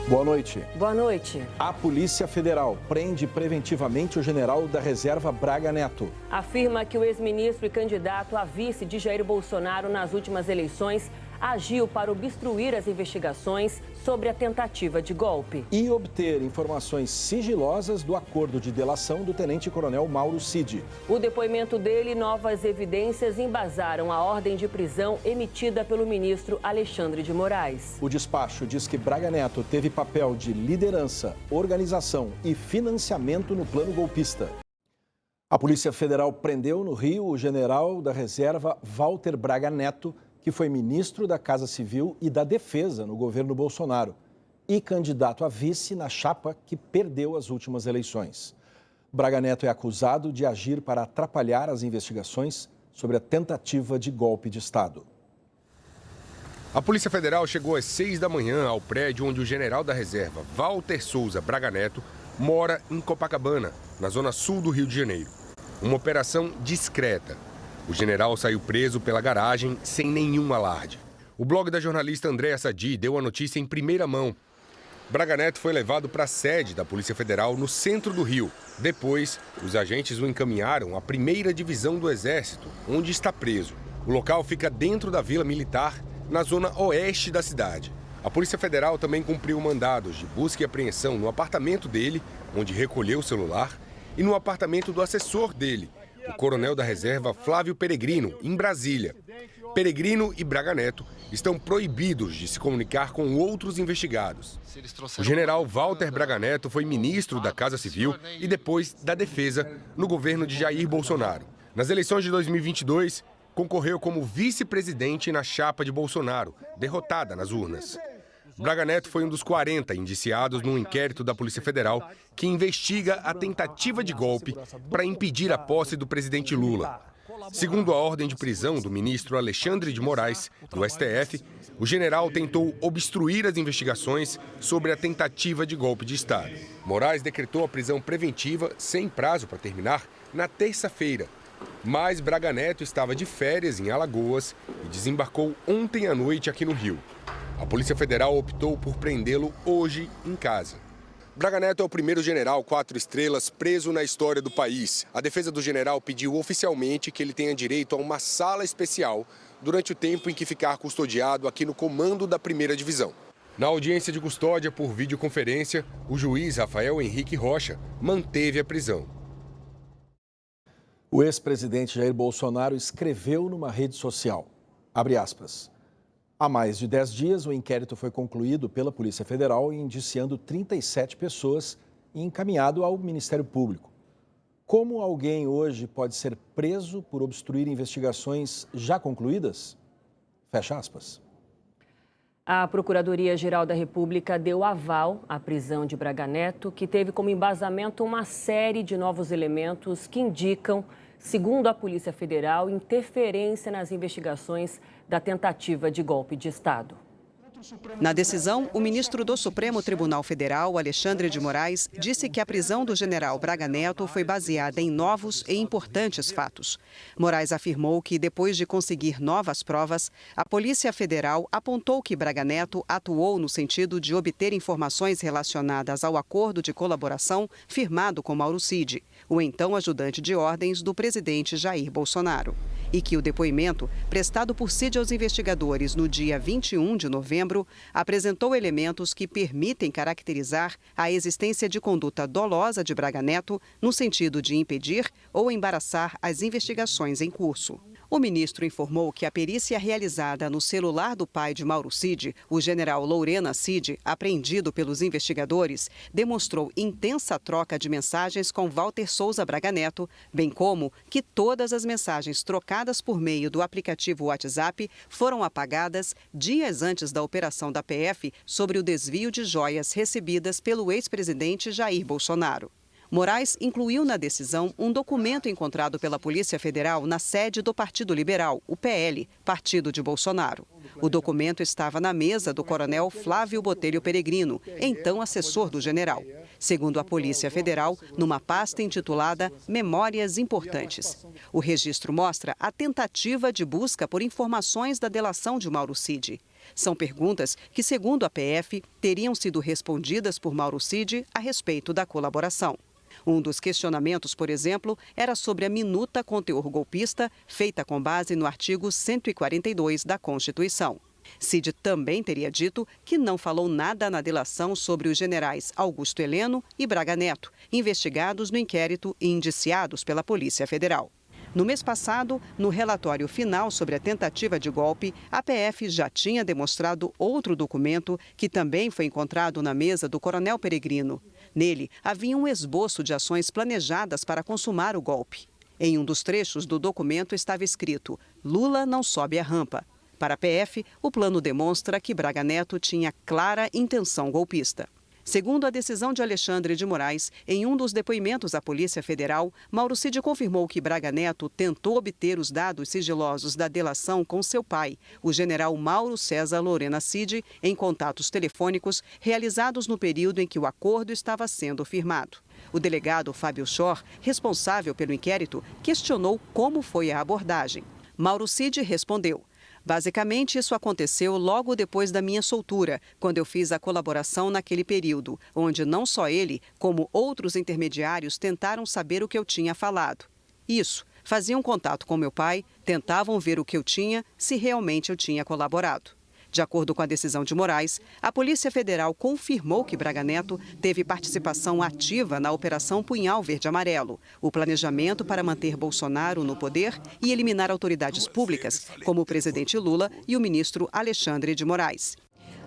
Boa noite. Boa noite. A Polícia Federal prende preventivamente o general da reserva Braga Neto. Afirma que o ex-ministro e candidato a vice de Jair Bolsonaro nas últimas eleições agiu para obstruir as investigações sobre a tentativa de golpe. E obter informações sigilosas do acordo de delação do tenente-coronel Mauro Cid. O depoimento dele e novas evidências embasaram a ordem de prisão emitida pelo ministro Alexandre de Moraes. O despacho diz que Braga Neto teve papel de liderança, organização e financiamento no plano golpista. A Polícia Federal prendeu no Rio o general da reserva Walter Braga Neto, que foi ministro da Casa Civil e da Defesa no governo Bolsonaro e candidato a vice na chapa que perdeu as últimas eleições. Braga Neto é acusado de agir para atrapalhar as investigações sobre a tentativa de golpe de Estado. A Polícia Federal chegou às 6 da manhã ao prédio onde o general da reserva, Walter Souza Braga Neto, mora em Copacabana, na zona sul do Rio de Janeiro. Uma operação discreta. O general saiu preso pela garagem sem nenhum alarde. O blog da jornalista Andréa Sadi deu a notícia em primeira mão. Braga Neto foi levado para a sede da Polícia Federal no centro do Rio. Depois, os agentes o encaminharam à 1ª Divisão do Exército, onde está preso. O local fica dentro da Vila Militar, na zona oeste da cidade. A Polícia Federal também cumpriu mandados de busca e apreensão no apartamento dele, onde recolheu o celular, e no apartamento do assessor dele, o coronel da reserva Flávio Peregrino, em Brasília. Peregrino e Braga Neto estão proibidos de se comunicar com outros investigados. O general Walter Braga Neto foi ministro da Casa Civil e depois da Defesa no governo de Jair Bolsonaro. Nas eleições de 2022, concorreu como vice-presidente na chapa de Bolsonaro, derrotada nas urnas. Braga Neto foi um dos 40 indiciados num inquérito da Polícia Federal que investiga a tentativa de golpe para impedir a posse do presidente Lula. Segundo a ordem de prisão do ministro Alexandre de Moraes, do STF, o general tentou obstruir as investigações sobre a tentativa de golpe de Estado. Moraes decretou a prisão preventiva, sem prazo para terminar, na terça-feira. Mas Braga Neto estava de férias em Alagoas e desembarcou ontem à noite aqui no Rio. A Polícia Federal optou por prendê-lo hoje em casa. Braga Neto é o primeiro general 4 estrelas preso na história do país. A defesa do general pediu oficialmente que ele tenha direito a uma sala especial durante o tempo em que ficar custodiado aqui no comando da 1ª Divisão. Na audiência de custódia por videoconferência, o juiz Rafael Henrique Rocha manteve a prisão. O ex-presidente Jair Bolsonaro escreveu numa rede social, abre aspas, há mais de 10 dias, o inquérito foi concluído pela Polícia Federal indiciando 37 pessoas e encaminhado ao Ministério Público. Como alguém hoje pode ser preso por obstruir investigações já concluídas? Fecha aspas. A Procuradoria-Geral da República deu aval à prisão de Braga Neto, que teve como embasamento uma série de novos elementos que indicam, segundo a Polícia Federal, interferência nas investigações da tentativa de golpe de Estado. Na decisão, o ministro do Supremo Tribunal Federal, Alexandre de Moraes, disse que a prisão do general Braga Neto foi baseada em novos e importantes fatos. Moraes afirmou que, depois de conseguir novas provas, a Polícia Federal apontou que Braga Neto atuou no sentido de obter informações relacionadas ao acordo de colaboração firmado com Mauro Cid, o então ajudante de ordens do presidente Jair Bolsonaro. E que o depoimento, prestado por Cid aos investigadores no dia 21 de novembro, apresentou elementos que permitem caracterizar a existência de conduta dolosa de Braga Neto no sentido de impedir ou embaraçar as investigações em curso. O ministro informou que a perícia realizada no celular do pai de Mauro Cid, o general Lourena Cid, apreendido pelos investigadores, demonstrou intensa troca de mensagens com Walter Souza Braga Neto, bem como que todas as mensagens trocadas por meio do aplicativo WhatsApp foram apagadas dias antes da operação da PF sobre o desvio de joias recebidas pelo ex-presidente Jair Bolsonaro. Moraes incluiu na decisão um documento encontrado pela Polícia Federal na sede do Partido Liberal, o PL, partido de Bolsonaro. O documento estava na mesa do coronel Flávio Botelho Peregrino, então assessor do general. Segundo a Polícia Federal, numa pasta intitulada Memórias Importantes. O registro mostra a tentativa de busca por informações da delação de Mauro Cid. São perguntas que, segundo a PF, teriam sido respondidas por Mauro Cid a respeito da colaboração. Um dos questionamentos, por exemplo, era sobre a minuta com teor golpista, feita com base no artigo 142 da Constituição. Cid também teria dito que não falou nada na delação sobre os generais Augusto Heleno e Braga Neto, investigados no inquérito e indiciados pela Polícia Federal. No mês passado, no relatório final sobre a tentativa de golpe, a PF já tinha demonstrado outro documento que também foi encontrado na mesa do coronel Peregrino. Nele, havia um esboço de ações planejadas para consumar o golpe. Em um dos trechos do documento estava escrito: Lula não sobe a rampa. Para a PF, o plano demonstra que Braga Neto tinha clara intenção golpista. Segundo a decisão de Alexandre de Moraes, em um dos depoimentos à Polícia Federal, Mauro Cid confirmou que Braga Neto tentou obter os dados sigilosos da delação com seu pai, o general Mauro César Lorena Cid, em contatos telefônicos realizados no período em que o acordo estava sendo firmado. O delegado Fábio Schor, responsável pelo inquérito, questionou como foi a abordagem. Mauro Cid respondeu: basicamente, isso aconteceu logo depois da minha soltura, quando eu fiz a colaboração naquele período, onde não só ele, como outros intermediários tentaram saber o que eu tinha falado. Isso, faziam contato com meu pai, tentavam ver o que eu tinha, se realmente eu tinha colaborado. De acordo com a decisão de Moraes, a Polícia Federal confirmou que Braga Neto teve participação ativa na Operação Punhal Verde-Amarelo, o planejamento para manter Bolsonaro no poder e eliminar autoridades públicas, como o presidente Lula e o ministro Alexandre de Moraes.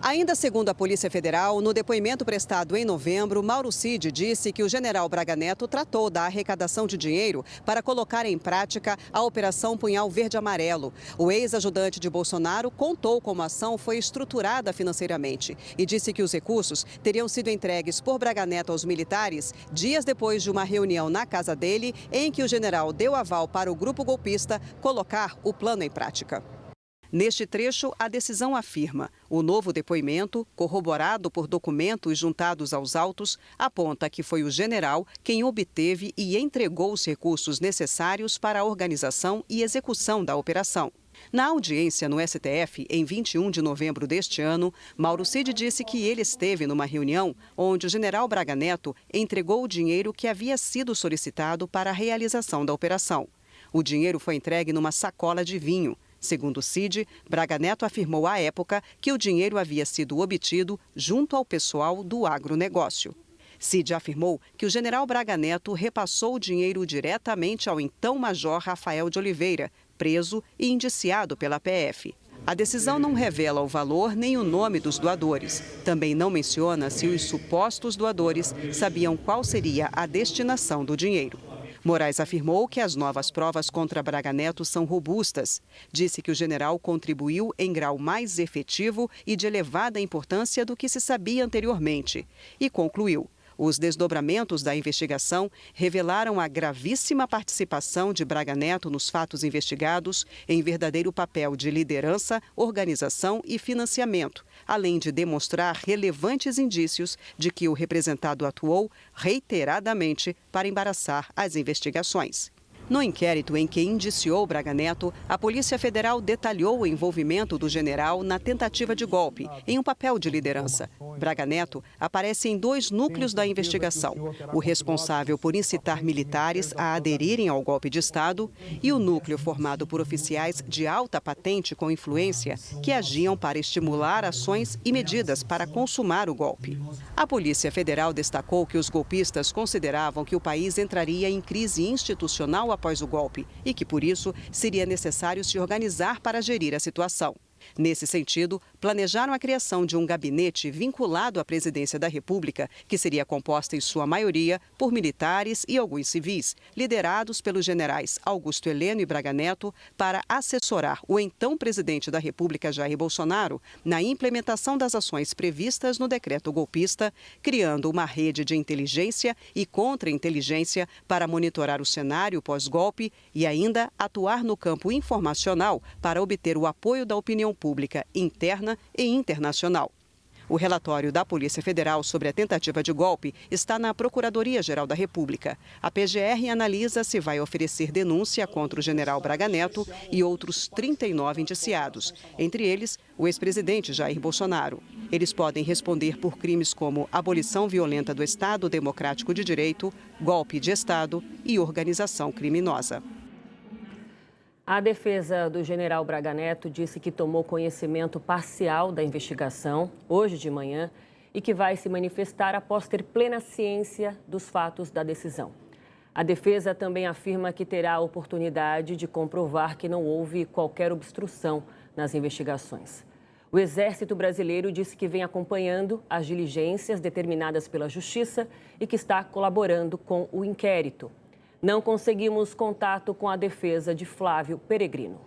Ainda segundo a Polícia Federal, no depoimento prestado em novembro, Mauro Cid disse que o general Braga Neto tratou da arrecadação de dinheiro para colocar em prática a Operação Punhal Verde-Amarelo. O ex-ajudante de Bolsonaro contou como a ação foi estruturada financeiramente e disse que os recursos teriam sido entregues por Braga Neto aos militares dias depois de uma reunião na casa dele, em que o general deu aval para o grupo golpista colocar o plano em prática. Neste trecho, a decisão afirma: o novo depoimento, corroborado por documentos juntados aos autos, aponta que foi o general quem obteve e entregou os recursos necessários para a organização e execução da operação. Na audiência no STF, em 21 de novembro deste ano, Mauro Cid disse que ele esteve numa reunião onde o general Braga Neto entregou o dinheiro que havia sido solicitado para a realização da operação. O dinheiro foi entregue numa sacola de vinho. Segundo Cid, Braga Neto afirmou à época que o dinheiro havia sido obtido junto ao pessoal do agronegócio. Cid afirmou que o general Braga Neto repassou o dinheiro diretamente ao então major Rafael de Oliveira, preso e indiciado pela PF. A decisão não revela o valor nem o nome dos doadores. Também não menciona se os supostos doadores sabiam qual seria a destinação do dinheiro. Moraes afirmou que as novas provas contra Braga Neto são robustas. Disse que o general contribuiu em grau mais efetivo e de elevada importância do que se sabia anteriormente. E concluiu: os desdobramentos da investigação revelaram a gravíssima participação de Braga Neto nos fatos investigados em verdadeiro papel de liderança, organização e financiamento, além de demonstrar relevantes indícios de que o representado atuou reiteradamente para embaraçar as investigações. No inquérito em que indiciou Braga Neto, a Polícia Federal detalhou o envolvimento do general na tentativa de golpe, em um papel de liderança. Braga Neto aparece em 2 núcleos da investigação: o responsável por incitar militares a aderirem ao golpe de Estado e o núcleo formado por oficiais de alta patente com influência que agiam para estimular ações e medidas para consumar o golpe. A Polícia Federal destacou que os golpistas consideravam que o país entraria em crise institucional após o golpe e que, por isso, seria necessário se organizar para gerir a situação. Nesse sentido, planejaram a criação de um gabinete vinculado à presidência da República, que seria composta em sua maioria por militares e alguns civis, liderados pelos generais Augusto Heleno e Braga Neto, para assessorar o então presidente da República, Jair Bolsonaro, na implementação das ações previstas no decreto golpista, criando uma rede de inteligência e contra-inteligência para monitorar o cenário pós-golpe e ainda atuar no campo informacional para obter o apoio da opinião pública interna e internacional. O relatório da Polícia Federal sobre a tentativa de golpe está na Procuradoria-Geral da República. A PGR analisa se vai oferecer denúncia contra o general Braga Neto e outros 39 indiciados, entre eles o ex-presidente Jair Bolsonaro. Eles podem responder por crimes como abolição violenta do Estado Democrático de Direito, golpe de Estado e organização criminosa. A defesa do general Braga Neto disse que tomou conhecimento parcial da investigação hoje de manhã e que vai se manifestar após ter plena ciência dos fatos da decisão. A defesa também afirma que terá a oportunidade de comprovar que não houve qualquer obstrução nas investigações. O Exército Brasileiro disse que vem acompanhando as diligências determinadas pela Justiça e que está colaborando com o inquérito. Não conseguimos contato com a defesa de Flávio Peregrino.